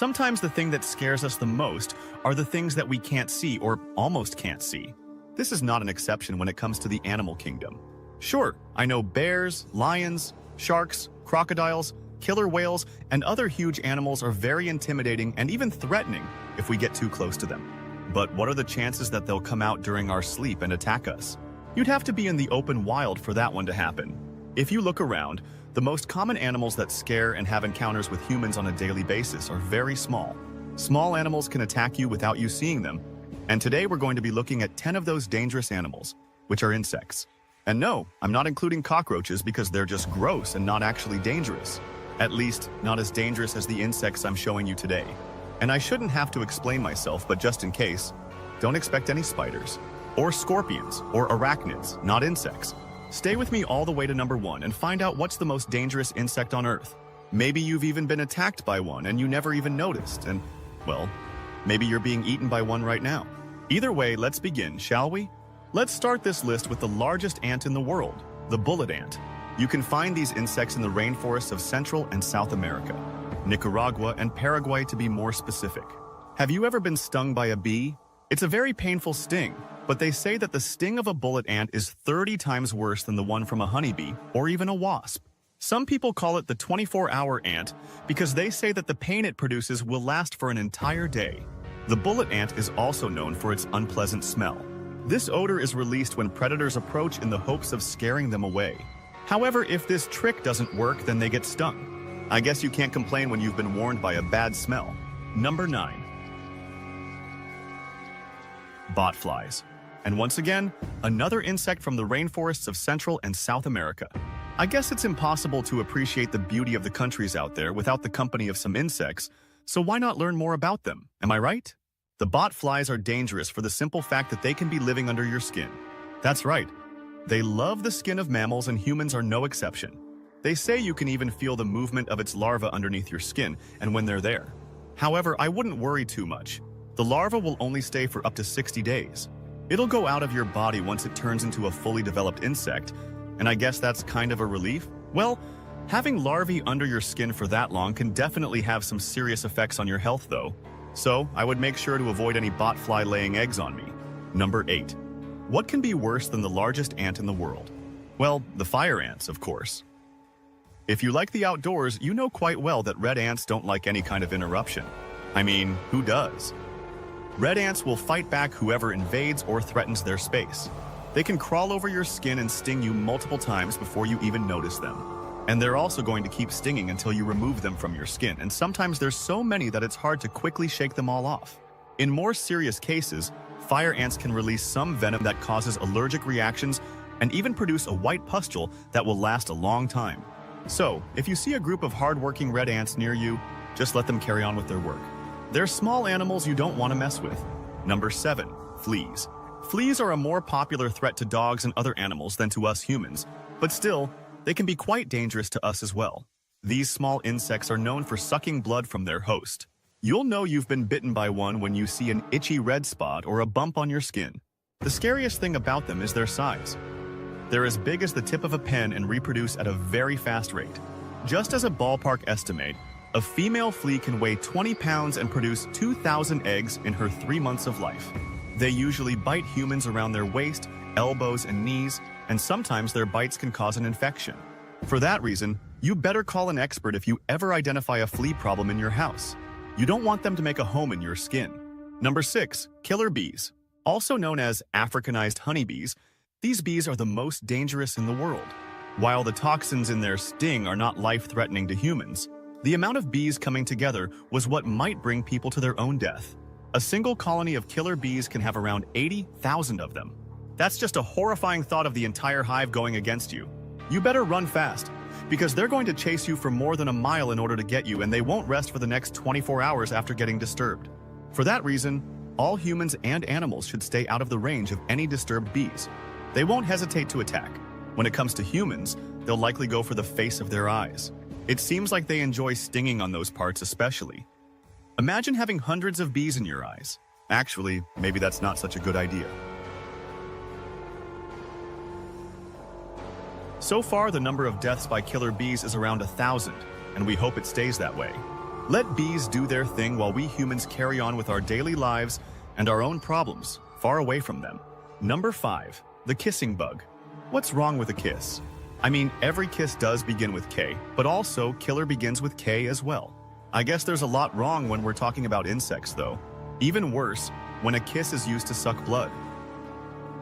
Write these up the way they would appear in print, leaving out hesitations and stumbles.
Sometimes the thing that scares us the most are the things that we can't see or almost can't see. This is not an exception when it comes to the animal kingdom. Sure, I know bears, lions, sharks, crocodiles, killer whales, and other huge animals are very intimidating and even threatening if we get too close to them. But what are the chances that they'll come out during our sleep and attack us? You'd have to be in the open wild for that one to happen. If you look around, the most common animals that scare and have encounters with humans on a daily basis are very small. Small animals can attack you without you seeing them. And today we're going to be looking at 10 of those dangerous animals, which are insects. And no, I'm not including cockroaches because they're just gross and not actually dangerous. At least, not as dangerous as the insects I'm showing you today. And I shouldn't have to explain myself, but just in case, don't expect any spiders, or scorpions, or arachnids, not insects. Stay with me all the way to number 1 and find out what's the most dangerous insect on Earth. Maybe you've even been attacked by one and you never even noticed, and, well, maybe you're being eaten by one right now. Either way, let's begin, shall we? Let's start this list with the largest ant in the world, the bullet ant. You can find these insects in the rainforests of Central and South America, Nicaragua and Paraguay to be more specific. Have you ever been stung by a bee? It's a very painful sting, but they say that the sting of a bullet ant is 30 times worse than the one from a honeybee or even a wasp. Some people call it the 24-hour ant because they say that the pain it produces will last for an entire day. The bullet ant is also known for its unpleasant smell. This odor is released when predators approach in the hopes of scaring them away. However, if this trick doesn't work, then they get stung. I guess you can't complain when you've been warned by a bad smell. Number 9. Botflies. And once again, another insect from the rainforests of Central and South America. I guess it's impossible to appreciate the beauty of the countries out there without the company of some insects, so why not learn more about them, am I right? The botflies are dangerous for the simple fact that they can be living under your skin. That's right. They love the skin of mammals and humans are no exception. They say you can even feel the movement of its larvae underneath your skin and when they're there. However, I wouldn't worry too much. The larva will only stay for up to 60 days. It'll go out of your body once it turns into a fully developed insect, and I guess that's kind of a relief? Well, having larvae under your skin for that long can definitely have some serious effects on your health though. So, I would make sure to avoid any botfly laying eggs on me. Number 8. What can be worse than the largest ant in the world? Well, the fire ants, of course. If you like the outdoors, you know quite well that red ants don't like any kind of interruption. I mean, who does? Red ants will fight back whoever invades or threatens their space. They can crawl over your skin and sting you multiple times before you even notice them. And they're also going to keep stinging until you remove them from your skin, and sometimes there's so many that it's hard to quickly shake them all off. In more serious cases, fire ants can release some venom that causes allergic reactions and even produce a white pustule that will last a long time. So, if you see a group of hard-working red ants near you, just let them carry on with their work. They're small animals you don't want to mess with. Number 7. Fleas. Fleas are a more popular threat to dogs and other animals than to us humans, but still, they can be quite dangerous to us as well. These small insects are known for sucking blood from their host. You'll know you've been bitten by one when you see an itchy red spot or a bump on your skin. The scariest thing about them is their size. They're as big as the tip of a pen and reproduce at a very fast rate. Just as a ballpark estimate, a female flea can weigh 20 pounds and produce 2,000 eggs in her 3 months of life. They usually bite humans around their waist, elbows, and knees, and sometimes their bites can cause an infection. For that reason, you better call an expert if you ever identify a flea problem in your house. You don't want them to make a home in your skin. Number 6. Killer bees. Also known as Africanized honeybees, these bees are the most dangerous in the world. While the toxins in their sting are not life-threatening to humans, the amount of bees coming together was what might bring people to their own death. A single colony of killer bees can have around 80,000 of them. That's just a horrifying thought of the entire hive going against you. You better run fast, because they're going to chase you for more than a mile in order to get you, and they won't rest for the next 24 hours after getting disturbed. For that reason, all humans and animals should stay out of the range of any disturbed bees. They won't hesitate to attack. When it comes to humans, they'll likely go for the face of their eyes. It seems like they enjoy stinging on those parts especially. Imagine having hundreds of bees in your eyes. Actually, maybe that's not such a good idea. So far, the number of deaths by killer bees is around 1,000, and we hope it stays that way. Let bees do their thing while we humans carry on with our daily lives and our own problems, far away from them. Number 5. The kissing bug. What's wrong with a kiss? I mean, every kiss does begin with K, but also killer begins with K as well. I guess there's a lot wrong when we're talking about insects, though. Even worse, when a kiss is used to suck blood.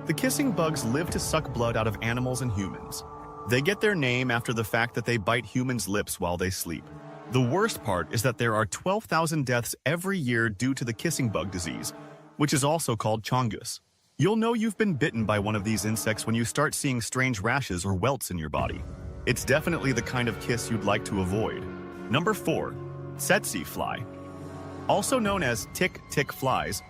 The kissing bugs live to suck blood out of animals and humans. They get their name after the fact that they bite humans' lips while they sleep. The worst part is that there are 12,000 deaths every year due to the kissing bug disease, which is also called chongus. You'll know you've been bitten by one of these insects when you start seeing strange rashes or welts in your body. It's definitely the kind of kiss you'd like to avoid. Number 4. Tsetse fly. Also known as tick-tick flies,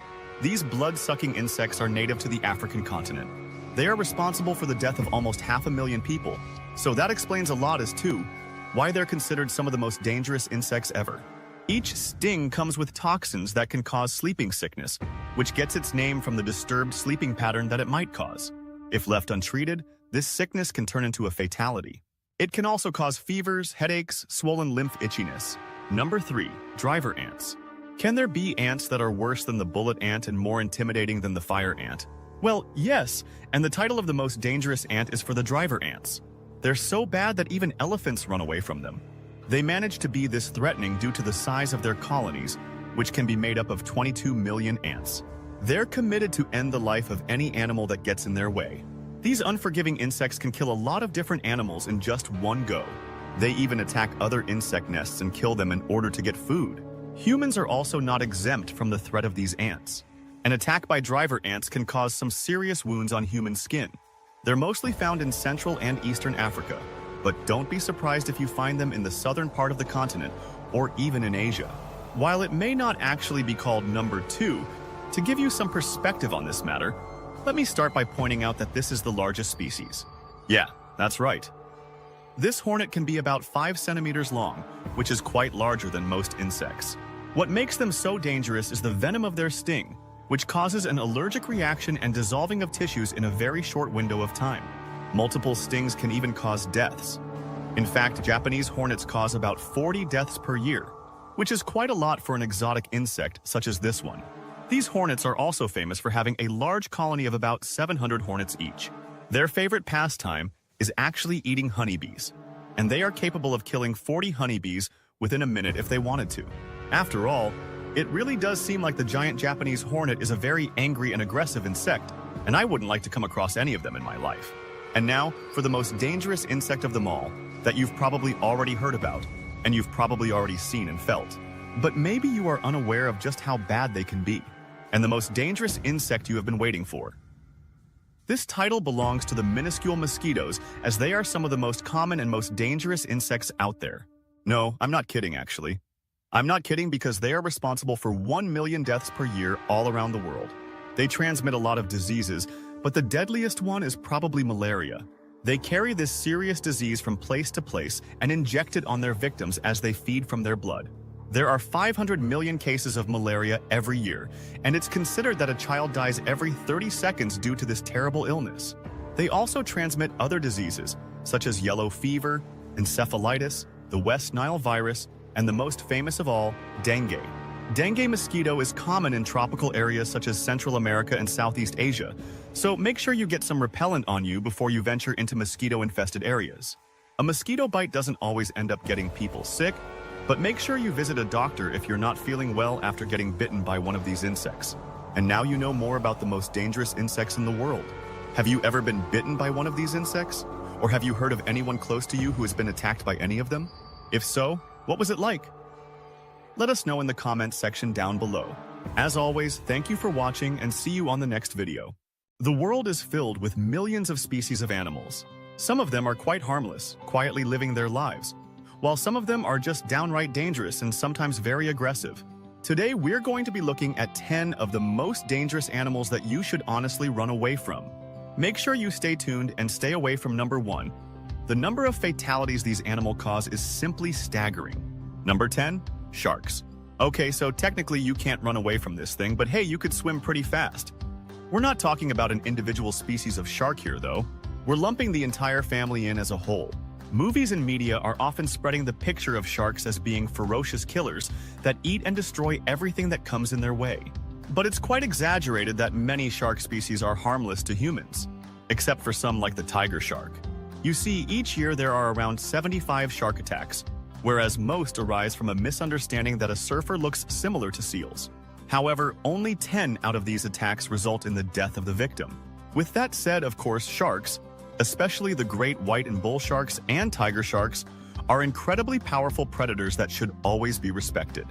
these blood-sucking insects are native to the African continent. They are responsible for the death of almost 500,000 people, so that explains a lot as to why they're considered some of the most dangerous insects ever. Each sting comes with toxins that can cause sleeping sickness, which gets its name from the disturbed sleeping pattern that it might cause. If left untreated, this sickness can turn into a fatality. It can also cause fevers, headaches, swollen lymph itchiness. Number 3. Driver ants. Can there be ants that are worse than the bullet ant and more intimidating than the fire ant? Well, yes, and the title of the most dangerous ant is for the driver ants. They're so bad that even elephants run away from them. They manage to be this threatening due to the size of their colonies, which can be made up of 22 million ants. They're committed to end the life of any animal that gets in their way. These unforgiving insects can kill a lot of different animals in just one go. They even attack other insect nests and kill them in order to get food. Humans are also not exempt from the threat of these ants. An attack by driver ants can cause some serious wounds on human skin. They're mostly found in Central and Eastern Africa, but don't be surprised if you find them in the southern part of the continent or even in Asia. While it may not actually be called number 2, to give you some perspective on this matter, let me start by pointing out that this is the largest species. Yeah, that's right. This hornet can be about 5 centimeters long, which is quite larger than most insects. What makes them so dangerous is the venom of their sting, which causes an allergic reaction and dissolving of tissues in a very short window of time. Multiple stings can even cause deaths. In fact, Japanese hornets cause about 40 deaths per year, which is quite a lot for an exotic insect such as this one. These hornets are also famous for having a large colony of about 700 hornets each. Their favorite pastime is actually eating honeybees, and they are capable of killing 40 honeybees within a minute if they wanted to. After all, it really does seem like the giant Japanese hornet is a very angry and aggressive insect, and I wouldn't like to come across any of them in my life. And now, for the most dangerous insect of them all, that you've probably already heard about, and you've probably already seen and felt. But maybe you are unaware of just how bad they can be, and the most dangerous insect you have been waiting for. This title belongs to the minuscule mosquitoes, as they are some of the most common and most dangerous insects out there. No, I'm not kidding actually. I'm not kidding because they are responsible for 1 million deaths per year all around the world. They transmit a lot of diseases, but the deadliest one is probably malaria. They carry this serious disease from place to place and inject it on their victims as they feed from their blood. There are 500 million cases of malaria every year, and it's considered that a child dies every 30 seconds due to this terrible illness. They also transmit other diseases, such as yellow fever, encephalitis, the West Nile virus, and the most famous of all, dengue. Dengue mosquito is common in tropical areas such as Central America and Southeast Asia, so make sure you get some repellent on you before you venture into mosquito-infested areas. A mosquito bite doesn't always end up getting people sick, but make sure you visit a doctor if you're not feeling well after getting bitten by one of these insects. And now you know more about the most dangerous insects in the world. Have you ever been bitten by one of these insects? Or have you heard of anyone close to you who has been attacked by any of them? If so, what was it like? Let us know in the comments section down below. As always, thank you for watching and see you on the next video. The world is filled with millions of species of animals. Some of them are quite harmless, quietly living their lives, while some of them are just downright dangerous and sometimes very aggressive. Today, we're going to be looking at 10 of the most dangerous animals that you should honestly run away from. Make sure you stay tuned and stay away from number 1. The number of fatalities these animals cause is simply staggering. Number 10, sharks. Okay, so technically you can't run away from this thing, but hey, you could swim pretty fast. We're not talking about an individual species of shark here, though. We're lumping the entire family in as a whole. Movies and media are often spreading the picture of sharks as being ferocious killers that eat and destroy everything that comes in their way. But it's quite exaggerated that many shark species are harmless to humans, except for some like the tiger shark. You see, each year there are around 75 shark attacks, whereas most arise from a misunderstanding that a surfer looks similar to seals. However, only 10 out of these attacks result in the death of the victim. With that said, of course, sharks, especially the great white and bull sharks and tiger sharks, are incredibly powerful predators that should always be respected.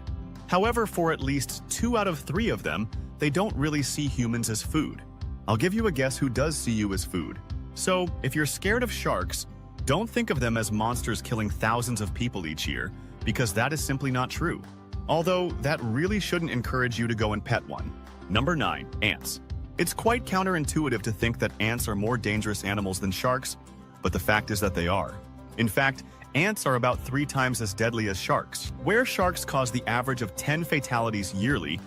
However, for at least 2 out of 3 of them, they don't really see humans as food. I'll give you a guess who does see you as food. So, if you're scared of sharks, don't think of them as monsters killing thousands of people each year, because that is simply not true. Although, that really shouldn't encourage you to go and pet one. Number 9. Ants. It's quite counterintuitive to think that ants are more dangerous animals than sharks, but the fact is that they are. In fact, ants are about 3 times as deadly as sharks. Where sharks cause the average of 10 fatalities yearly,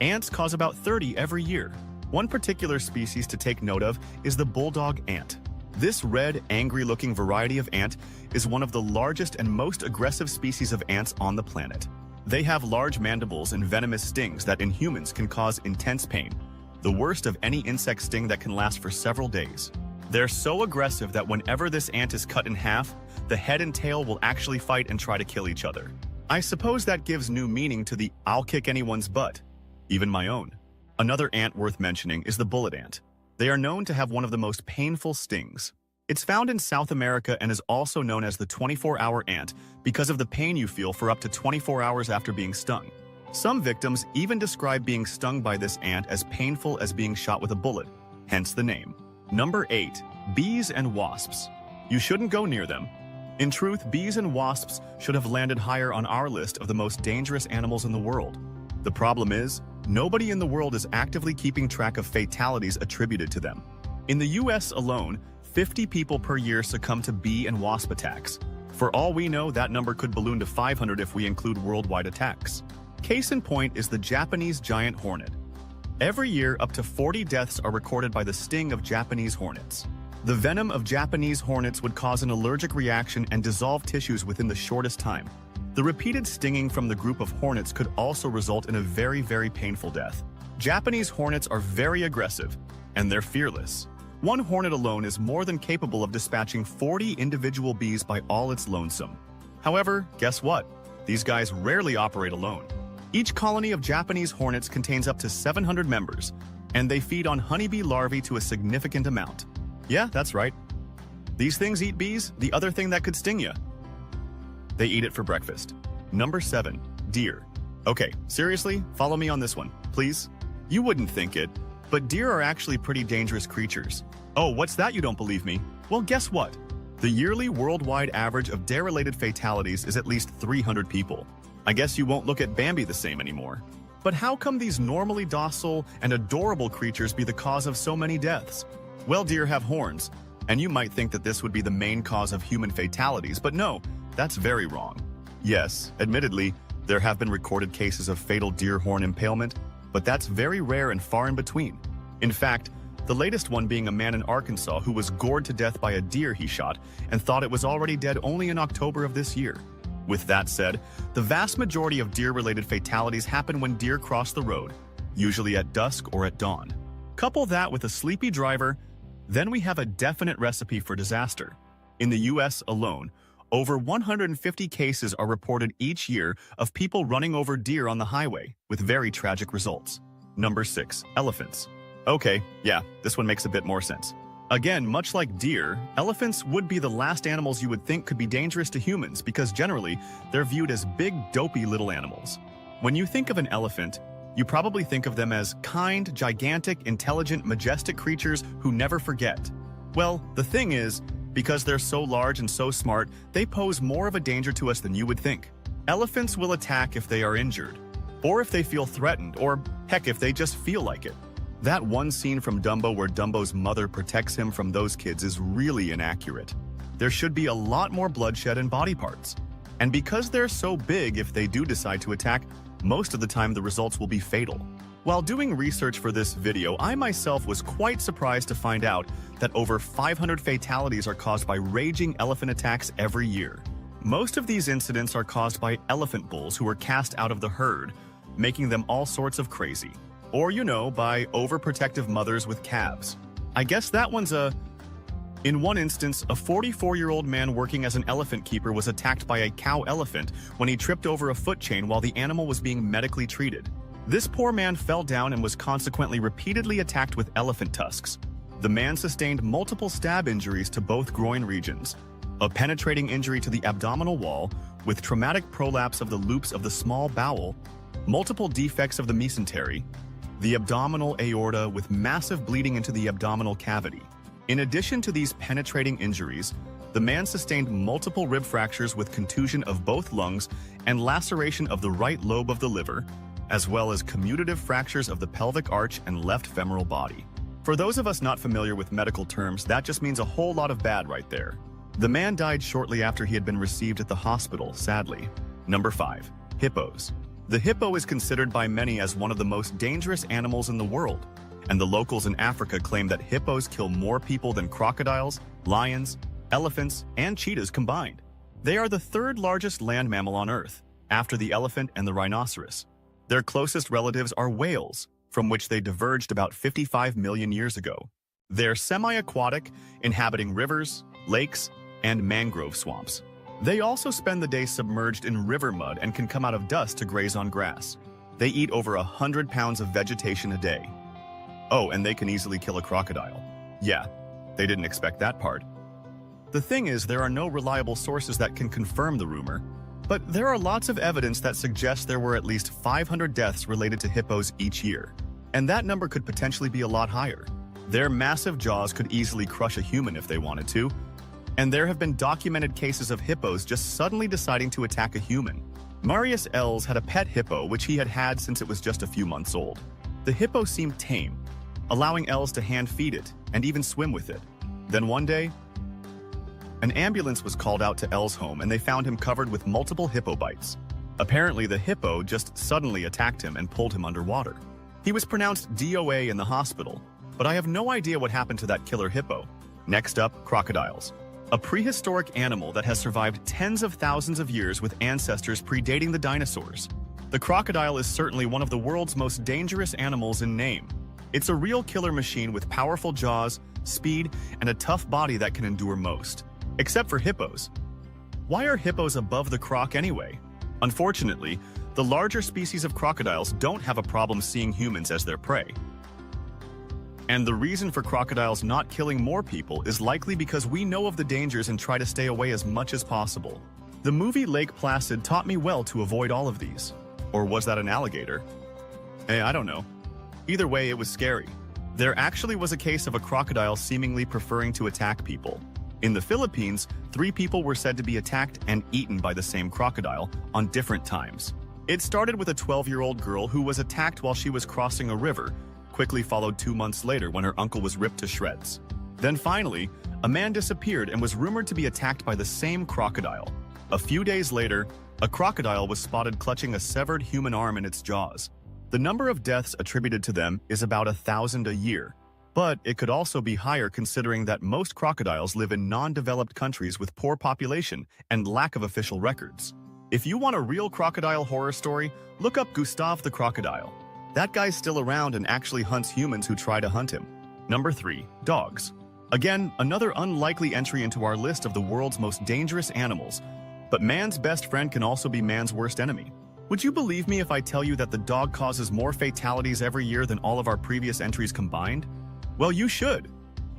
ants cause about 30 every year. One particular species to take note of is the bulldog ant. This red, angry-looking variety of ant is one of the largest and most aggressive species of ants on the planet. They have large mandibles and venomous stings that in humans can cause intense pain, the worst of any insect sting that can last for several days. They're so aggressive that whenever this ant is cut in half, the head and tail will actually fight and try to kill each other. I suppose that gives new meaning to the "I'll kick anyone's butt," even my own. Another ant worth mentioning is the bullet ant. They are known to have one of the most painful stings. It's found in South America and is also known as the 24-hour ant because of the pain you feel for up to 24 hours after being stung. Some victims even describe being stung by this ant as painful as being shot with a bullet, hence the name. Number 8. Bees and wasps. You shouldn't go near them. In truth, bees and wasps should have landed higher on our list of the most dangerous animals in the world. The problem is, nobody in the world is actively keeping track of fatalities attributed to them. In the US alone, 50 people per year succumb to bee and wasp attacks. For all we know, that number could balloon to 500 if we include worldwide attacks. Case in point is the Japanese giant hornet. Every year, up to 40 deaths are recorded by the sting of Japanese hornets. The venom of Japanese hornets would cause an allergic reaction and dissolve tissues within the shortest time. The repeated stinging from the group of hornets could also result in a very, very painful death. Japanese hornets are very aggressive, and they're fearless. One hornet alone is more than capable of dispatching 40 individual bees by all its lonesome. However, guess what? These guys rarely operate alone. Each colony of Japanese hornets contains up to 700 members, and they feed on honeybee larvae to a significant amount. Yeah, that's right. These things eat bees, the other thing that could sting you. They eat it for breakfast. Number 7. Deer. Okay, seriously, follow me on this one, please. You wouldn't think it, but deer are actually pretty dangerous creatures. Oh, what's that, you don't believe me? Well, guess what? The yearly worldwide average of deer-related fatalities is at least 300 people. I guess you won't look at Bambi the same anymore. But how come these normally docile and adorable creatures be the cause of so many deaths? Well, deer have horns, and you might think that this would be the main cause of human fatalities, but no, that's very wrong. Yes, admittedly, there have been recorded cases of fatal deer horn impalement, but that's very rare and far in between. In fact, the latest one being a man in Arkansas who was gored to death by a deer he shot and thought it was already dead only in October of this year. With that said, the vast majority of deer-related fatalities happen when deer cross the road, usually at dusk or at dawn. Couple that with a sleepy driver, then we have a definite recipe for disaster. In the US alone, over 150 cases are reported each year of people running over deer on the highway, with very tragic results. Number 6. Elephants. Okay, yeah, this one makes a bit more sense. Again, much like deer, elephants would be the last animals you would think could be dangerous to humans because generally, they're viewed as big, dopey little animals. When you think of an elephant, you probably think of them as kind, gigantic, intelligent, majestic creatures who never forget. Well, the thing is, because they're so large and so smart, they pose more of a danger to us than you would think. Elephants will attack if they are injured, or if they feel threatened, or heck, if they just feel like it. That one scene from Dumbo where Dumbo's mother protects him from those kids is really inaccurate. There should be a lot more bloodshed and body parts. And because they're so big, if they do decide to attack, most of the time the results will be fatal. While doing research for this video, I myself was quite surprised to find out that over 500 fatalities are caused by raging elephant attacks every year. Most of these incidents are caused by elephant bulls who are cast out of the herd, making them all sorts of crazy. Or, by overprotective mothers with calves. I guess that one's In one instance, a 44-year-old man working as an elephant keeper was attacked by a cow elephant when he tripped over a foot chain while the animal was being medically treated. This poor man fell down and was consequently repeatedly attacked with elephant tusks. The man sustained multiple stab injuries to both groin regions, a penetrating injury to the abdominal wall with traumatic prolapse of the loops of the small bowel, multiple defects of the mesentery, the abdominal aorta with massive bleeding into the abdominal cavity. In addition to these penetrating injuries, the man sustained multiple rib fractures with contusion of both lungs and laceration of the right lobe of the liver, as well as commutative fractures of the pelvic arch and left femoral body. For those of us not familiar with medical terms, that just means a whole lot of bad right there. The man died shortly after he had been received at the hospital, sadly. Number 5. Hippos. The hippo is considered by many as one of the most dangerous animals in the world, and the locals in Africa claim that hippos kill more people than crocodiles, lions, elephants, and cheetahs combined. They are the third largest land mammal on Earth, after the elephant and the rhinoceros. Their closest relatives are whales, from which they diverged about 55 million years ago. They're semi-aquatic, inhabiting rivers, lakes, and mangrove swamps. They also spend the day submerged in river mud and can come out of dusk to graze on grass. They eat over 100 pounds of vegetation a day. Oh, and they can easily kill a crocodile. Yeah, they didn't expect that part. The thing is, there are no reliable sources that can confirm the rumor, but there are lots of evidence that suggests there were at least 500 deaths related to hippos each year, and that number could potentially be a lot higher. Their massive jaws could easily crush a human if they wanted to, and there have been documented cases of hippos just suddenly deciding to attack a human. Marius Els had a pet hippo which he had had since it was just a few months old. The hippo seemed tame, allowing Els to hand feed it and even swim with it. Then one day, an ambulance was called out to Els' home and they found him covered with multiple hippo bites. Apparently, the hippo just suddenly attacked him and pulled him underwater. He was pronounced DOA in the hospital, but I have no idea what happened to that killer hippo. Next up, crocodiles. A prehistoric animal that has survived tens of thousands of years with ancestors predating the dinosaurs. The crocodile is certainly one of the world's most dangerous animals in name. It's a real killer machine with powerful jaws, speed, and a tough body that can endure most. Except for hippos. Why are hippos above the croc anyway? Unfortunately, the larger species of crocodiles don't have a problem seeing humans as their prey. And the reason for crocodiles not killing more people is likely because we know of the dangers and try to stay away as much as possible. The movie Lake Placid taught me well to avoid all of these. Or was that an alligator? I don't know. Either way, it was scary. There actually was a case of a crocodile seemingly preferring to attack people. In the Philippines, 3 people were said to be attacked and eaten by the same crocodile on different times. It started with a 12-year-old girl who was attacked while she was crossing a river, quickly followed 2 months later when her uncle was ripped to shreds. Then finally, a man disappeared and was rumored to be attacked by the same crocodile. A few days later, a crocodile was spotted clutching a severed human arm in its jaws. The number of deaths attributed to them is about 1,000 a year, but it could also be higher considering that most crocodiles live in non-developed countries with poor population and lack of official records. If you want a real crocodile horror story, look up Gustav the crocodile. That guy's still around and actually hunts humans who try to hunt him. Number 3. Dogs. Again, another unlikely entry into our list of the world's most dangerous animals, but man's best friend can also be man's worst enemy. Would you believe me if I tell you that the dog causes more fatalities every year than all of our previous entries combined? Well, you should,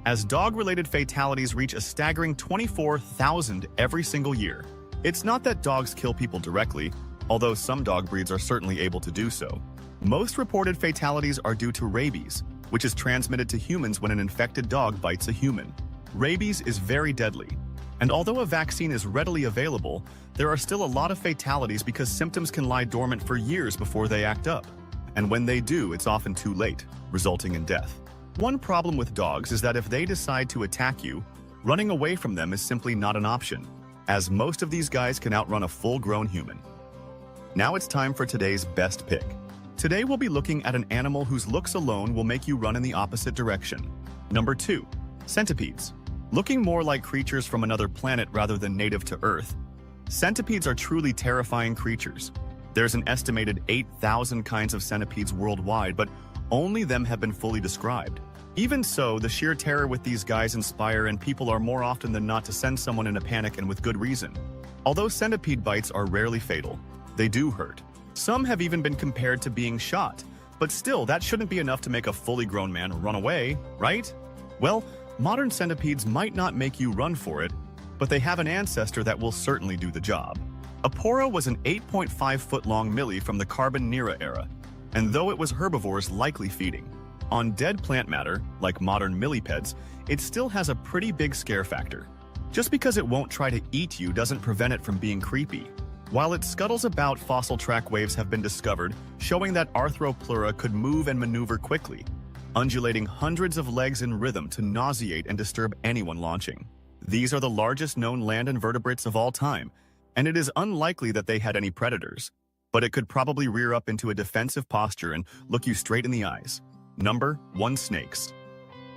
as dog-related fatalities reach a staggering 24,000 every single year. It's not that dogs kill people directly, although some dog breeds are certainly able to do so. Most reported fatalities are due to rabies, which is transmitted to humans when an infected dog bites a human. Rabies is very deadly, and although a vaccine is readily available, there are still a lot of fatalities because symptoms can lie dormant for years before they act up. And when they do, it's often too late, resulting in death. One problem with dogs is that if they decide to attack you, running away from them is simply not an option, as most of these guys can outrun a full-grown human. Now it's time for today's best pick. Today we'll be looking at an animal whose looks alone will make you run in the opposite direction. Number 2. Centipedes. Looking more like creatures from another planet rather than native to Earth, centipedes are truly terrifying creatures. There's an estimated 8,000 kinds of centipedes worldwide, but only them have been fully described. Even so, the sheer terror with these guys inspire, and people are more often than not to send someone in a panic, and with good reason. Although centipede bites are rarely fatal, they do hurt. Some have even been compared to being shot, but still, that shouldn't be enough to make a fully grown man run away, right? Well, modern centipedes might not make you run for it, but they have an ancestor that will certainly do the job. Apora was an 8.5-foot-long millie from the Carbonera era, and though it was herbivores likely feeding on dead plant matter, like modern millipeds, it still has a pretty big scare factor. Just because it won't try to eat you doesn't prevent it from being creepy. While it scuttles about, fossil track waves have been discovered, showing that Arthropleura could move and maneuver quickly, undulating hundreds of legs in rhythm to nauseate and disturb anyone launching. These are the largest known land invertebrates of all time, and it is unlikely that they had any predators, but it could probably rear up into a defensive posture and look you straight in the eyes. Number 1. Snakes.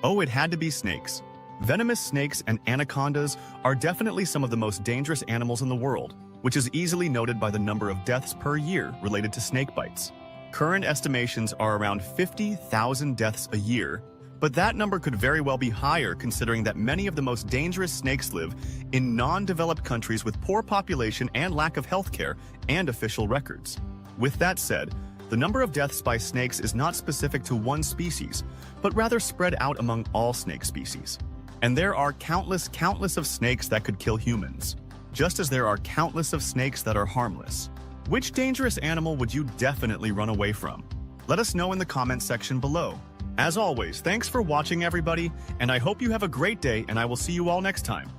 Oh, it had to be snakes. Venomous snakes and anacondas are definitely some of the most dangerous animals in the world, which is easily noted by the number of deaths per year related to snake bites. Current estimations are around 50,000 deaths a year, but that number could very well be higher considering that many of the most dangerous snakes live in non-developed countries with poor population and lack of healthcare and official records. With that said, the number of deaths by snakes is not specific to one species, but rather spread out among all snake species. And there are countless of snakes that could kill humans, just as there are countless of snakes that are harmless. Which dangerous animal would you definitely run away from? Let us know in the comments section below. As always, thanks for watching everybody, and I hope you have a great day, and I will see you all next time.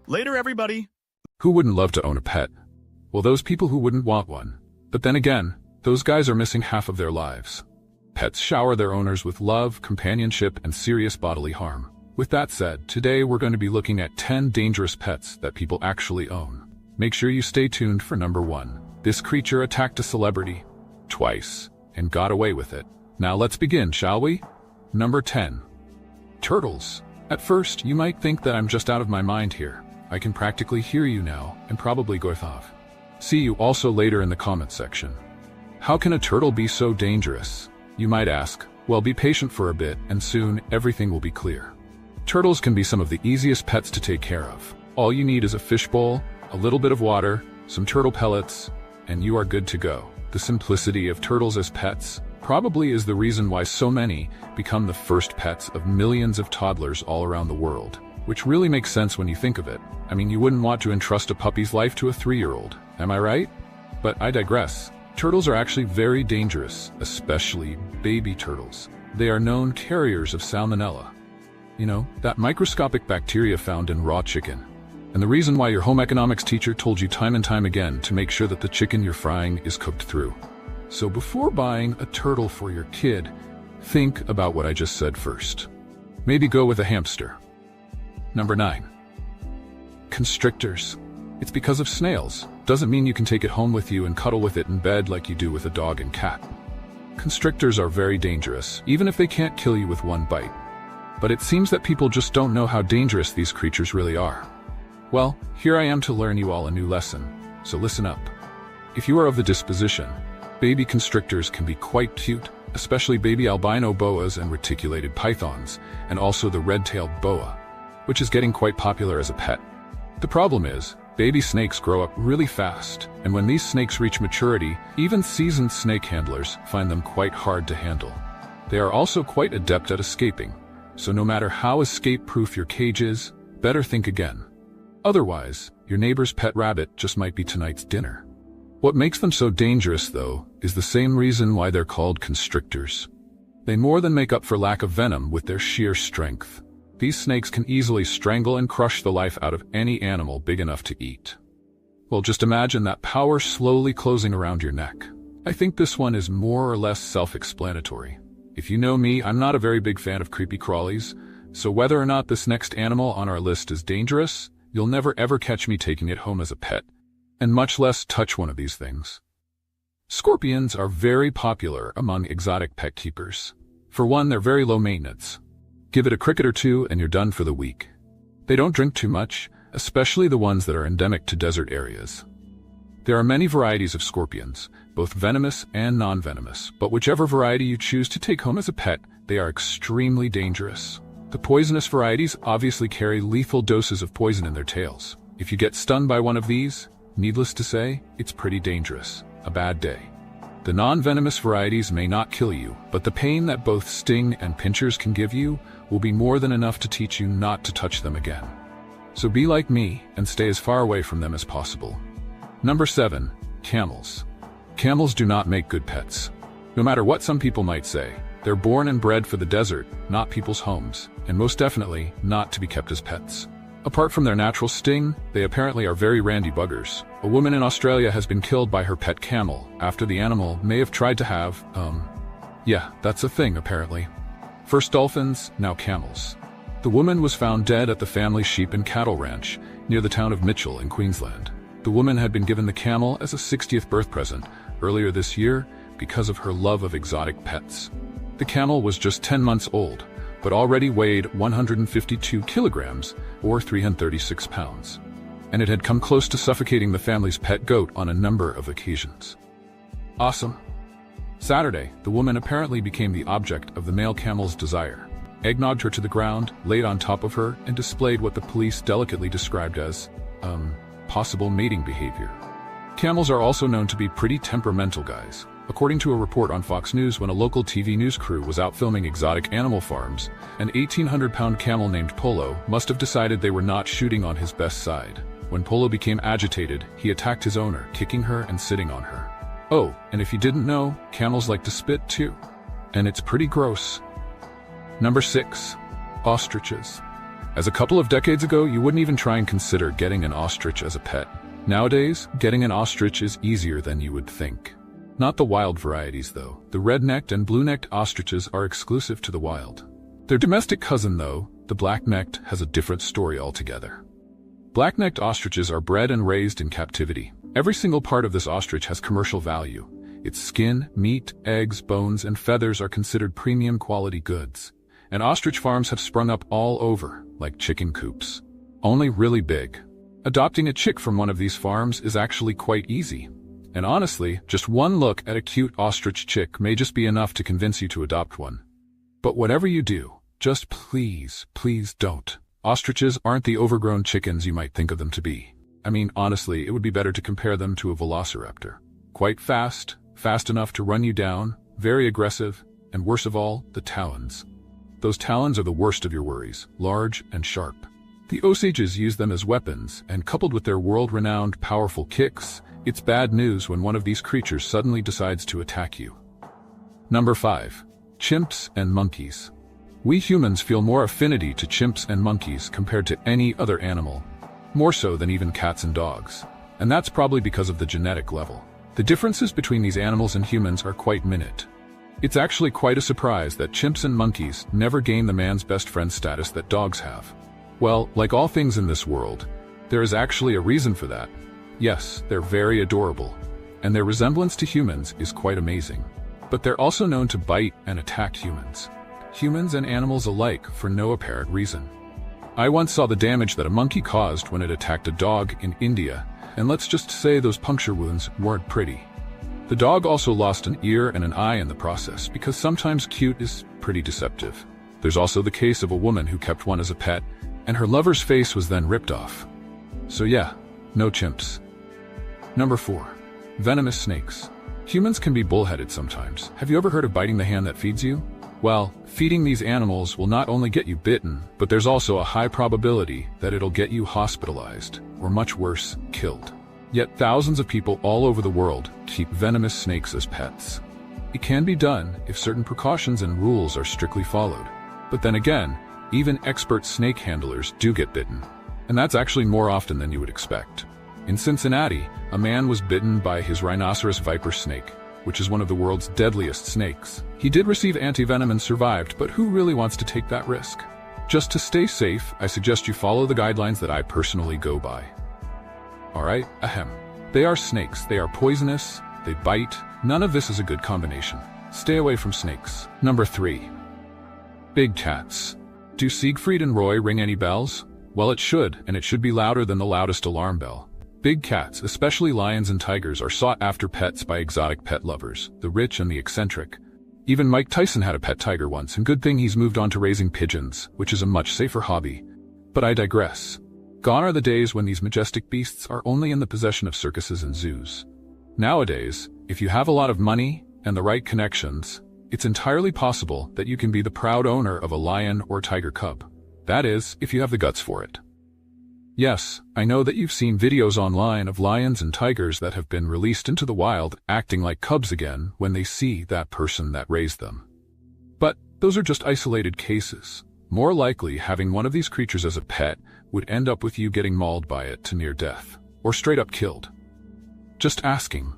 Later, everybody! Who wouldn't love to own a pet? Well, those people who wouldn't want one. But then again, those guys are missing half of their lives. Pets shower their owners with love, companionship, and serious bodily harm. With that said, today we're going to be looking at 10 dangerous pets that people actually own. Make sure you stay tuned for number 1. This creature attacked a celebrity twice and got away with it. Now let's begin, shall we? Number 10. Turtles. At first, you might think that I'm just out of my mind here. I can practically hear you now and probably go off. See you also later in the comments section. How can a turtle be so dangerous? You might ask. Well, be patient for a bit and soon everything will be clear. Turtles can be some of the easiest pets to take care of. All you need is a fishbowl, a little bit of water, some turtle pellets, and you are good to go. The simplicity of turtles as pets probably is the reason why so many become the first pets of millions of toddlers all around the world, which really makes sense when you think of it. I mean, you wouldn't want to entrust a puppy's life to a 3-year-old, am I right? But I digress. Turtles are actually very dangerous, especially baby turtles. They are known carriers of salmonella. You know, that microscopic bacteria found in raw chicken. And the reason why your home economics teacher told you time and time again to make sure that the chicken you're frying is cooked through. So before buying a turtle for your kid, think about what I just said first. Maybe go with a hamster. Number 9. Constrictors. It's because of snails. Doesn't mean you can take it home with you and cuddle with it in bed like you do with a dog and cat. Constrictors are very dangerous, even if they can't kill you with one bite. But it seems that people just don't know how dangerous these creatures really are. Well, here I am to learn you all a new lesson, so listen up. If you are of the disposition, baby constrictors can be quite cute, especially baby albino boas and reticulated pythons, and also the red-tailed boa, which is getting quite popular as a pet. The problem is, baby snakes grow up really fast, and when these snakes reach maturity, even seasoned snake handlers find them quite hard to handle. They are also quite adept at escaping, so no matter how escape-proof your cage is, better think again. Otherwise, your neighbor's pet rabbit just might be tonight's dinner. What makes them so dangerous, though, is the same reason why they're called constrictors. They more than make up for lack of venom with their sheer strength. These snakes can easily strangle and crush the life out of any animal big enough to eat. Well, just imagine that power slowly closing around your neck. I think this one is more or less self-explanatory. If you know me, I'm not a very big fan of creepy crawlies, so whether or not this next animal on our list is dangerous, you'll never ever catch me taking it home as a pet, and much less touch one of these things. Scorpions are very popular among exotic pet keepers. For one, they're very low maintenance. Give it a cricket or two and you're done for the week. They don't drink too much, especially the ones that are endemic to desert areas. There are many varieties of scorpions, both venomous and non-venomous, but whichever variety you choose to take home as a pet, they are extremely dangerous. The poisonous varieties obviously carry lethal doses of poison in their tails. If you get stung by one of these, needless to say, it's pretty dangerous. A bad day. The non-venomous varieties may not kill you, but the pain that both sting and pinchers can give you will be more than enough to teach you not to touch them again. So be like me and stay as far away from them as possible. Number 7. Camels. Camels do not make good pets. No matter what some people might say, they're born and bred for the desert, not people's homes, and most definitely not to be kept as pets. Apart from their natural sting, they apparently are very randy buggers. A woman in Australia has been killed by her pet camel after the animal may have tried to have, yeah, that's a thing apparently. First dolphins, now camels. The woman was found dead at the family sheep and cattle ranch near the town of Mitchell in Queensland. The woman had been given the camel as a 60th birth present earlier this year because of her love of exotic pets. The camel was just 10 months old, but already weighed 152 kilograms or 336 pounds. And it had come close to suffocating the family's pet goat on a number of occasions. Awesome. Saturday, the woman apparently became the object of the male camel's desire, eggnogged her to the ground, laid on top of her, and displayed what the police delicately described as, possible mating behavior. Camels are also known to be pretty temperamental guys. According to a report on Fox News, when a local TV news crew was out filming exotic animal farms, an 1,800-pound camel named Polo must have decided they were not shooting on his best side. When Polo became agitated, he attacked his owner, kicking her and sitting on her. Oh, and if you didn't know, camels like to spit too. And it's pretty gross. Number 6. Ostriches. As a couple of decades ago, you wouldn't even try and consider getting an ostrich as a pet. Nowadays, getting an ostrich is easier than you would think. Not the wild varieties, though. The red-necked and blue-necked ostriches are exclusive to the wild. Their domestic cousin, though, the black-necked, has a different story altogether. Black-necked ostriches are bred and raised in captivity. Every single part of this ostrich has commercial value. Its skin, meat, eggs, bones, and feathers are considered premium quality goods. And ostrich farms have sprung up all over, like chicken coops. Only really big. Adopting a chick from one of these farms is actually quite easy. And honestly, just one look at a cute ostrich chick may just be enough to convince you to adopt one. But whatever you do, just please, please don't. Ostriches aren't the overgrown chickens you might think of them to be. I mean, honestly, it would be better to compare them to a velociraptor. Quite fast, fast enough to run you down, very aggressive, and worst of all, the talons. Those talons are the worst of your worries, large and sharp. The Osages use them as weapons, and coupled with their world-renowned powerful kicks, it's bad news when one of these creatures suddenly decides to attack you. Number 5. Chimps and monkeys. We humans feel more affinity to chimps and monkeys compared to any other animal, more so than even cats and dogs. And that's probably because of the genetic level. The differences between these animals and humans are quite minute. It's actually quite a surprise that chimps and monkeys never gain the man's best friend status that dogs have. Well, like all things in this world, there is actually a reason for that. Yes, they're very adorable, and their resemblance to humans is quite amazing. But they're also known to bite and attack humans. Humans and animals alike for no apparent reason. I once saw the damage that a monkey caused when it attacked a dog in India, and let's just say those puncture wounds weren't pretty. The dog also lost an ear and an eye in the process, because sometimes cute is pretty deceptive. There's also the case of a woman who kept one as a pet, and her lover's face was then ripped off. So yeah, no chimps. Number 4. Venomous snakes. Humans can be bullheaded sometimes. Have you ever heard of biting the hand that feeds you? Well, feeding these animals will not only get you bitten, but there's also a high probability that it'll get you hospitalized, or much worse, killed. Yet thousands of people all over the world keep venomous snakes as pets. It can be done if certain precautions and rules are strictly followed. But then again, even expert snake handlers do get bitten. And that's actually more often than you would expect. In Cincinnati, a man was bitten by his rhinoceros viper snake, which is one of the world's deadliest snakes. He did receive antivenom and survived, but who really wants to take that risk? Just to stay safe, I suggest you follow the guidelines that I personally go by. Alright, ahem. They are snakes. They are poisonous, they bite, None of this is a good combination. Stay away from snakes. Number 3. Big cats. Do Siegfried and Roy ring any bells? Well, it should, and it should be louder than the loudest alarm bell. Big cats, especially lions and tigers, are sought after pets by exotic pet lovers, the rich and the eccentric. Even Mike Tyson had a pet tiger once, and good thing he's moved on to raising pigeons, which is a much safer hobby. But I digress. Gone are the days when these majestic beasts are only in the possession of circuses and zoos. Nowadays, if you have a lot of money and the right connections, it's entirely possible that you can be the proud owner of a lion or tiger cub. That is, if you have the guts for it. Yes, I know that you've seen videos online of lions and tigers that have been released into the wild acting like cubs again when they see that person that raised them. But those are just isolated cases. More likely, having one of these creatures as a pet would end up with you getting mauled by it to near death, or straight up killed. Just asking.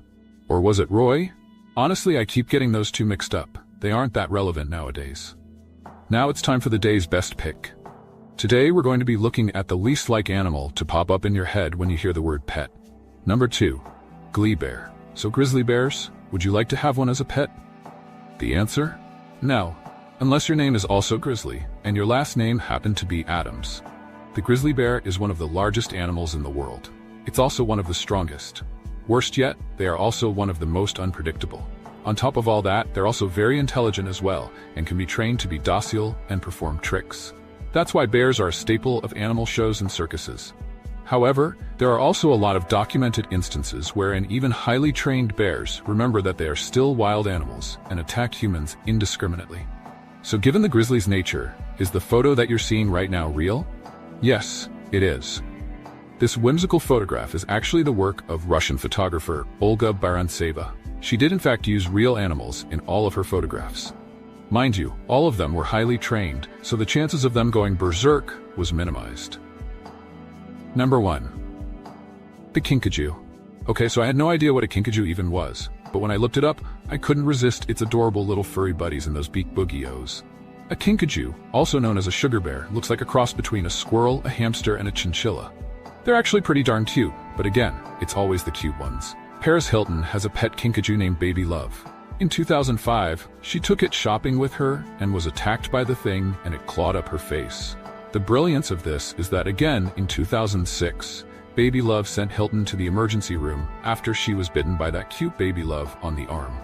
Or was it Roy? Honestly, I keep getting those two mixed up. They aren't that relevant nowadays. Now it's time for the day's best pick. Today we're going to be looking at the least like animal to pop up in your head when you hear the word pet. Number 2. Glee bear. So grizzly bears, would you like to have one as a pet? The answer? No. Unless your name is also Grizzly, and your last name happened to be Adams. The grizzly bear is one of the largest animals in the world. It's also one of the strongest. Worst yet, they are also one of the most unpredictable. On top of all that, they're also very intelligent as well, and can be trained to be docile and perform tricks. That's why bears are a staple of animal shows and circuses. However, there are also a lot of documented instances wherein even highly trained bears remember that they are still wild animals and attack humans indiscriminately. So given the grizzly's nature, is the photo that you're seeing right now real? Yes, it is. This whimsical photograph is actually the work of Russian photographer Olga Barantseva. She did in fact use real animals in all of her photographs. Mind you, all of them were highly trained, so the chances of them going berserk was minimized. Number 1. The kinkajou. Okay, so I had no idea what a kinkajou even was, but when I looked it up, I couldn't resist its adorable little furry buddies and those beak boogie-os. A kinkajou, also known as a sugar bear, looks like a cross between a squirrel, a hamster, and a chinchilla. They're actually pretty darn cute, but again, it's always the cute ones. Paris Hilton has a pet kinkajou named Baby Love. In 2005, she took it shopping with her and was attacked by the thing and it clawed up her face. The brilliance of this is that again, in 2006, Baby Love sent Hilton to the emergency room after she was bitten by that cute Baby Love on the arm.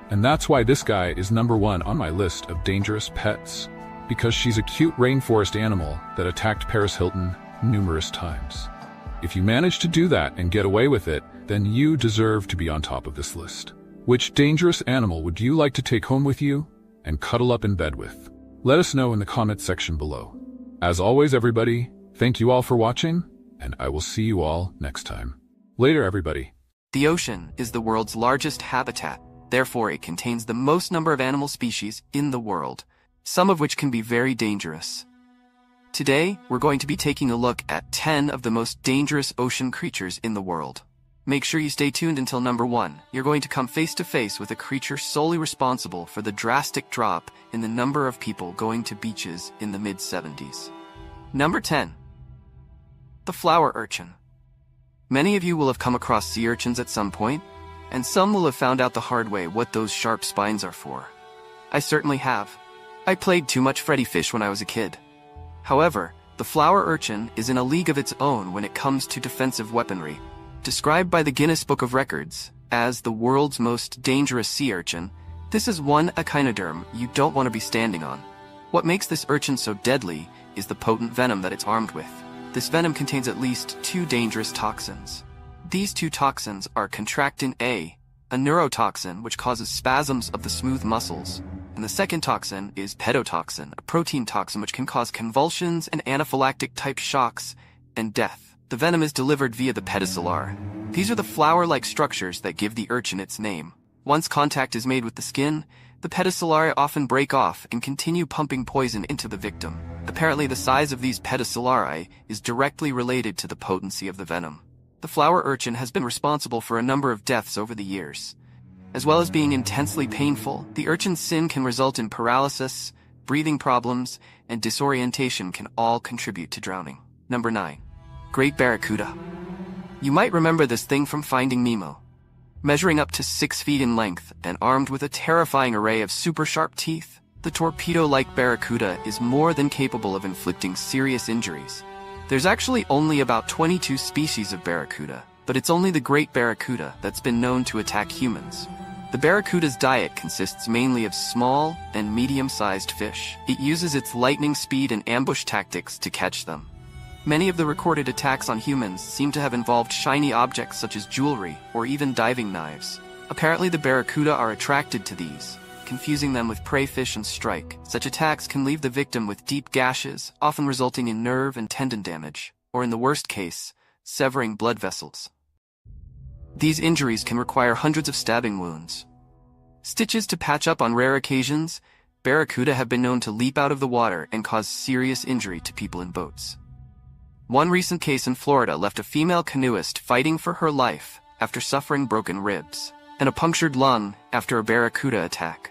And that's why this guy is number 1 on my list of dangerous pets, because she's a cute rainforest animal that attacked Paris Hilton numerous times. If you manage to do that and get away with it, then you deserve to be on top of this list. Which dangerous animal would you like to take home with you and cuddle up in bed with? Let us know in the comments section below. As always, everybody, thank you all for watching, and I will see you all next time. Later, everybody. The ocean is the world's largest habitat. Therefore, it contains the most number of animal species in the world, some of which can be very dangerous. Today, we're going to be taking a look at 10 of the most dangerous ocean creatures in the world. Make sure you stay tuned until number 1. You're going to come face to face with a creature solely responsible for the drastic drop in the number of people going to beaches in the mid-70s. Number 10. The flower urchin. Many of you will have come across sea urchins at some point, and some will have found out the hard way what those sharp spines are for. I certainly have. I played too much Freddy Fish when I was a kid. However, the flower urchin is in a league of its own when it comes to defensive weaponry. Described by the Guinness Book of Records as the world's most dangerous sea urchin, this is one echinoderm you don't want to be standing on. What makes this urchin so deadly is the potent venom that it's armed with. This venom contains at least 2 dangerous toxins. These 2 toxins are contractin A, a neurotoxin which causes spasms of the smooth muscles, and the second toxin is pedotoxin, a protein toxin which can cause convulsions and anaphylactic-type shocks and death. The venom is delivered via the pedicellare. These are the flower-like structures that give the urchin its name. Once contact is made with the skin, the pedicellare often break off and continue pumping poison into the victim. Apparently, the size of these pedicellare is directly related to the potency of the venom. The flower urchin has been responsible for a number of deaths over the years. As well as being intensely painful, the urchin's sin can result in paralysis, breathing problems, and disorientation can all contribute to drowning. Number 9. Great Barracuda. You might remember this thing from Finding Nemo. Measuring up to 6 feet in length and armed with a terrifying array of super-sharp teeth, the torpedo-like barracuda is more than capable of inflicting serious injuries. There's actually only about 22 species of barracuda, but it's only the great barracuda that's been known to attack humans. The barracuda's diet consists mainly of small and medium-sized fish. It uses its lightning speed and ambush tactics to catch them. Many of the recorded attacks on humans seem to have involved shiny objects such as jewelry or even diving knives. Apparently the barracuda are attracted to these, confusing them with prey fish and strike. Such attacks can leave the victim with deep gashes, often resulting in nerve and tendon damage, or in the worst case, severing blood vessels. These injuries can require hundreds of stabbing wounds. Stitches to patch up on rare occasions, barracuda have been known to leap out of the water and cause serious injury to people in boats. One recent case in Florida left a female canoeist fighting for her life after suffering broken ribs and a punctured lung after a barracuda attack.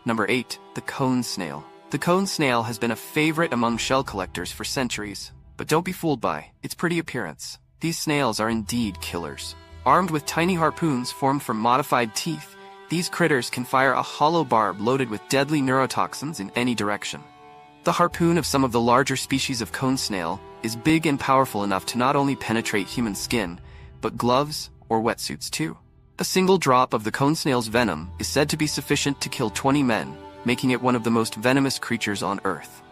Number 8. The cone snail. The cone snail has been a favorite among shell collectors for centuries, but don't be fooled by its pretty appearance. These snails are indeed killers. Armed with tiny harpoons formed from modified teeth, these critters can fire a hollow barb loaded with deadly neurotoxins in any direction. The harpoon of some of the larger species of cone snail is big and powerful enough to not only penetrate human skin, but gloves or wetsuits too. A single drop of the cone snail's venom is said to be sufficient to kill 20 men, making it one of the most venomous creatures on Earth.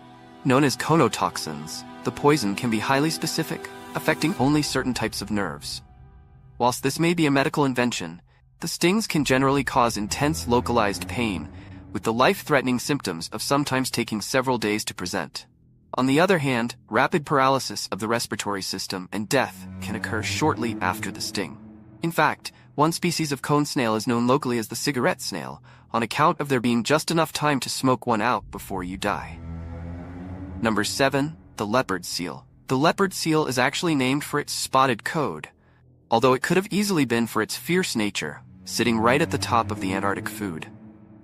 Known as conotoxins, the poison can be highly specific, affecting only certain types of nerves. Whilst this may be a medical invention, the stings can generally cause intense localized pain, with the life-threatening symptoms of sometimes taking several days to present. On the other hand, rapid paralysis of the respiratory system and death can occur shortly after the sting. In fact, one species of cone snail is known locally as the cigarette snail, on account of there being just enough time to smoke one out before you die. Number 7. The leopard seal. The leopard seal is actually named for its spotted coat, although it could have easily been for its fierce nature, sitting right at the top of the Antarctic food.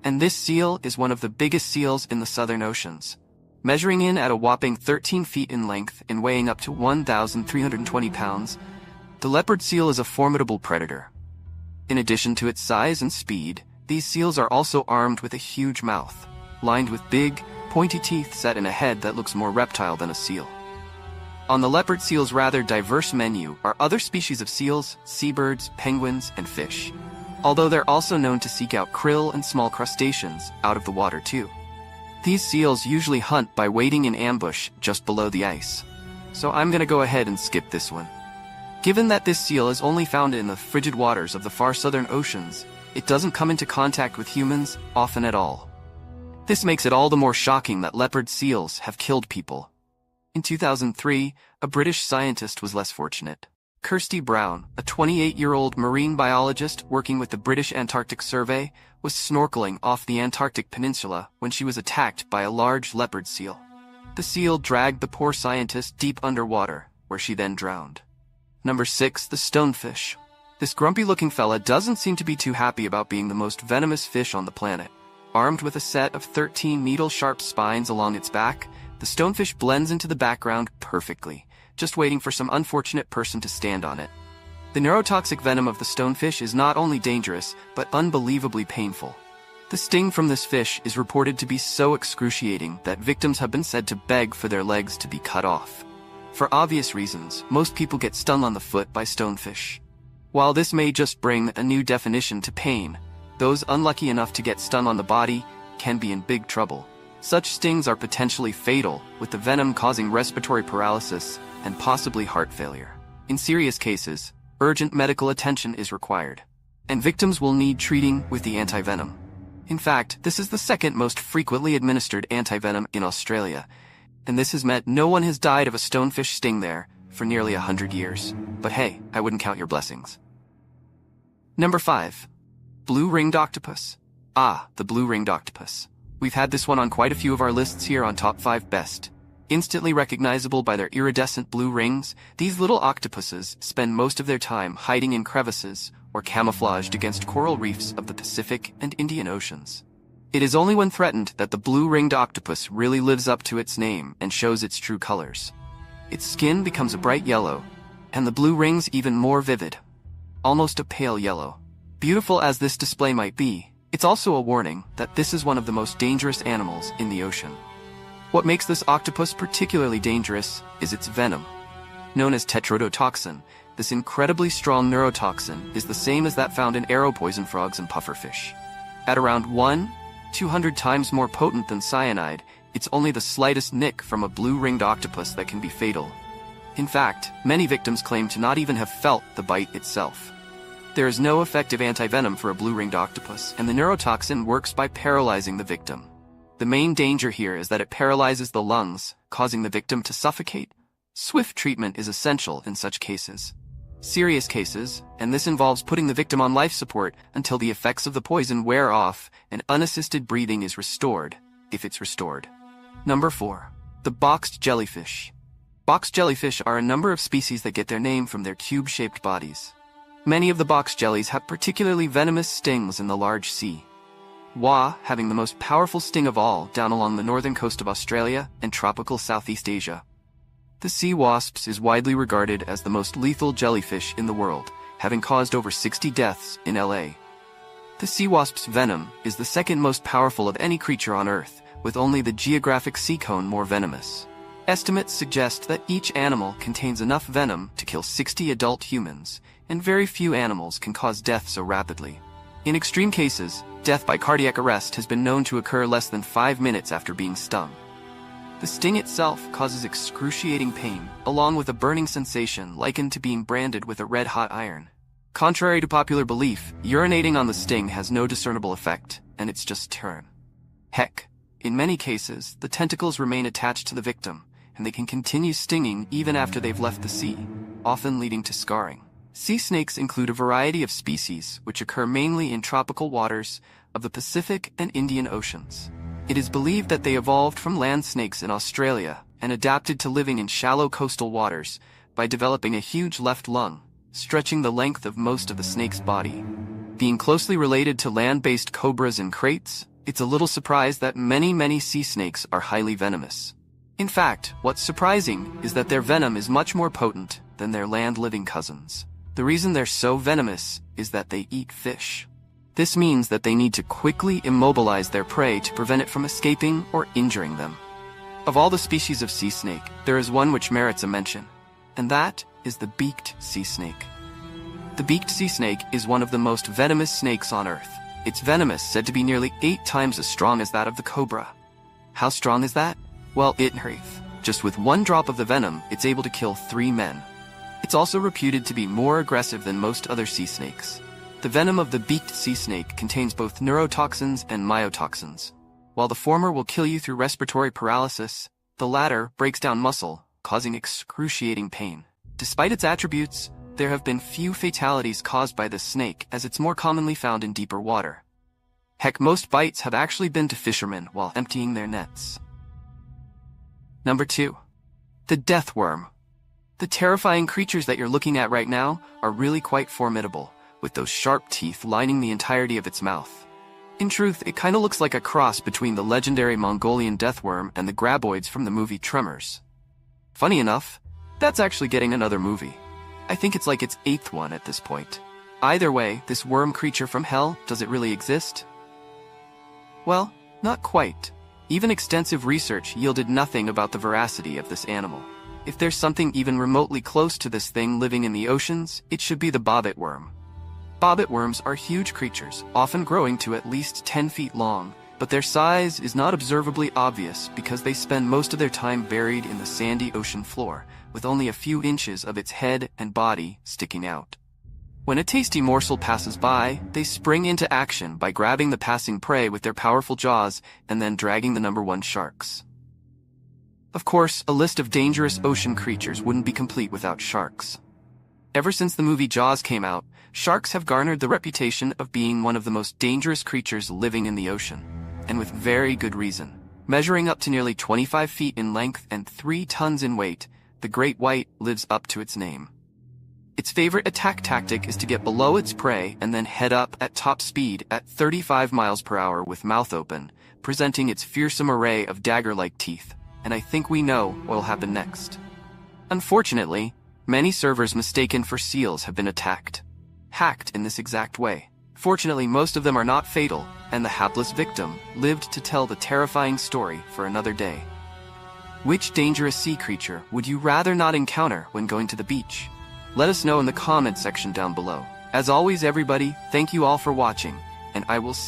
And this seal is one of the biggest seals in the southern oceans, measuring in at a whopping 13 feet in length and weighing up to 1,320 pounds. The leopard seal is a formidable predator. In addition to its size and speed, these seals are also armed with a huge mouth, lined with big, pointy teeth set in a head that looks more reptile than a seal. On the leopard seal's rather diverse menu are other species of seals, seabirds, penguins, and fish, although they're also known to seek out krill and small crustaceans out of the water too. These seals usually hunt by waiting in ambush just below the ice, so I'm gonna go ahead and skip this one. Given that this seal is only found in the frigid waters of the far southern oceans, it doesn't come into contact with humans often at all. This makes it all the more shocking that leopard seals have killed people. In 2003, a British scientist was less fortunate. Kirsty Brown, a 28-year-old marine biologist working with the British Antarctic Survey, was snorkeling off the Antarctic Peninsula when she was attacked by a large leopard seal. The seal dragged the poor scientist deep underwater, where she then drowned. Number 6. The stonefish. This grumpy-looking fella doesn't seem to be too happy about being the most venomous fish on the planet. Armed with a set of 13 needle-sharp spines along its back, the stonefish blends into the background perfectly, just waiting for some unfortunate person to stand on it. The neurotoxic venom of the stonefish is not only dangerous, but unbelievably painful. The sting from this fish is reported to be so excruciating that victims have been said to beg for their legs to be cut off. For obvious reasons, most people get stung on the foot by stonefish. While this may just bring a new definition to pain, those unlucky enough to get stung on the body can be in big trouble. Such stings are potentially fatal, with the venom causing respiratory paralysis and possibly heart failure. In serious cases, urgent medical attention is required, and victims will need treating with the antivenom. In fact, this is the second most frequently administered antivenom in Australia, and this has meant no one has died of a stonefish sting there for nearly 100 years. But hey, I wouldn't count your blessings. Number 5. Blue-ringed octopus. Ah, the blue-ringed octopus. We've had this one on quite a few of our lists here on Top 5 Best. Instantly recognizable by their iridescent blue rings, these little octopuses spend most of their time hiding in crevices or camouflaged against coral reefs of the Pacific and Indian Oceans. It is only when threatened that the blue-ringed octopus really lives up to its name and shows its true colors. Its skin becomes a bright yellow, and the blue rings even more vivid, almost a pale yellow. Beautiful as this display might be, it's also a warning that this is one of the most dangerous animals in the ocean. What makes this octopus particularly dangerous is its venom. Known as tetrodotoxin, this incredibly strong neurotoxin is the same as that found in arrow poison frogs and pufferfish. At around 200 times more potent than cyanide, it's only the slightest nick from a blue-ringed octopus that can be fatal. In fact, many victims claim to not even have felt the bite itself. There is no effective antivenom for a blue-ringed octopus, and the neurotoxin works by paralyzing the victim. The main danger here is that it paralyzes the lungs, causing the victim to suffocate. Swift treatment is essential in such cases. Serious cases, and this involves putting the victim on life support until the effects of the poison wear off and unassisted breathing is restored, if it's restored. Number 4. The boxed jellyfish. Boxed jellyfish are a number of species that get their name from their cube-shaped bodies. Many of the box jellies have particularly venomous stings in the large sea. Having the most powerful sting of all down along the northern coast of Australia and tropical Southeast Asia. The sea wasps is widely regarded as the most lethal jellyfish in the world, having caused over 60 deaths in LA. The sea wasp's venom is the second most powerful of any creature on Earth, with only the geographic sea cone more venomous. Estimates suggest that each animal contains enough venom to kill 60 adult humans, and very few animals can cause death so rapidly. In extreme cases, death by cardiac arrest has been known to occur less than 5 minutes after being stung. The sting itself causes excruciating pain, along with a burning sensation likened to being branded with a red-hot iron. Contrary to popular belief, urinating on the sting has no discernible effect, and it's just turn. Heck, in many cases, the tentacles remain attached to the victim, and they can continue stinging even after they've left the sea, often leading to scarring. Sea snakes include a variety of species which occur mainly in tropical waters of the Pacific and Indian Oceans. It is believed that they evolved from land snakes in Australia and adapted to living in shallow coastal waters by developing a huge left lung, stretching the length of most of the snake's body. Being closely related to land-based cobras and kraits, it's a little surprise that many sea snakes are highly venomous. In fact, what's surprising is that their venom is much more potent than their land-living cousins. The reason they're so venomous is that they eat fish. This means that they need to quickly immobilize their prey to prevent it from escaping or injuring them. Of all the species of sea snake, there is one which merits a mention, and that is the beaked sea snake. The beaked sea snake is one of the most venomous snakes on Earth. Its venom is said to be nearly 8 times as strong as that of the cobra. How strong is that? Well, just with 1 drop of the venom, it's able to kill 3 men. It's also reputed to be more aggressive than most other sea snakes. The venom of the beaked sea snake contains both neurotoxins and myotoxins. While the former will kill you through respiratory paralysis, the latter breaks down muscle, causing excruciating pain. Despite its attributes, there have been few fatalities caused by this snake, as it's more commonly found in deeper water. Heck, most bites have actually been to fishermen while emptying their nets. Number 2. The death worm. The terrifying creatures that you're looking at right now are really quite formidable, with those sharp teeth lining the entirety of its mouth. In truth, it kinda looks like a cross between the legendary Mongolian deathworm and the graboids from the movie Tremors. Funny enough, that's actually getting another movie. I think it's like its 8th one at this point. Either way, this worm creature from hell, does it really exist? Well, not quite. Even extensive research yielded nothing about the veracity of this animal. If there's something even remotely close to this thing living in the oceans, it should be the bobbit worm. Bobbit worms are huge creatures, often growing to at least 10 feet long, but their size is not observably obvious because they spend most of their time buried in the sandy ocean floor, with only a few inches of its head and body sticking out. When a tasty morsel passes by, they spring into action by grabbing the passing prey with their powerful jaws and then dragging the number 1 sharks. Of course, a list of dangerous ocean creatures wouldn't be complete without sharks. Ever since the movie Jaws came out, sharks have garnered the reputation of being one of the most dangerous creatures living in the ocean, and with very good reason. Measuring up to nearly 25 feet in length and 3 tons in weight, the great white lives up to its name. Its favorite attack tactic is to get below its prey and then head up at top speed at 35 miles per hour with mouth open, presenting its fearsome array of dagger-like teeth. And I think we know what will happen next. Unfortunately, many servers mistaken for seals have been hacked in this exact way. Fortunately, most of them are not fatal, and the hapless victim lived to tell the terrifying story for another day. Which dangerous sea creature would you rather not encounter when going to the beach? Let us know in the comment section down below. As always, everybody, thank you all for watching, and I will see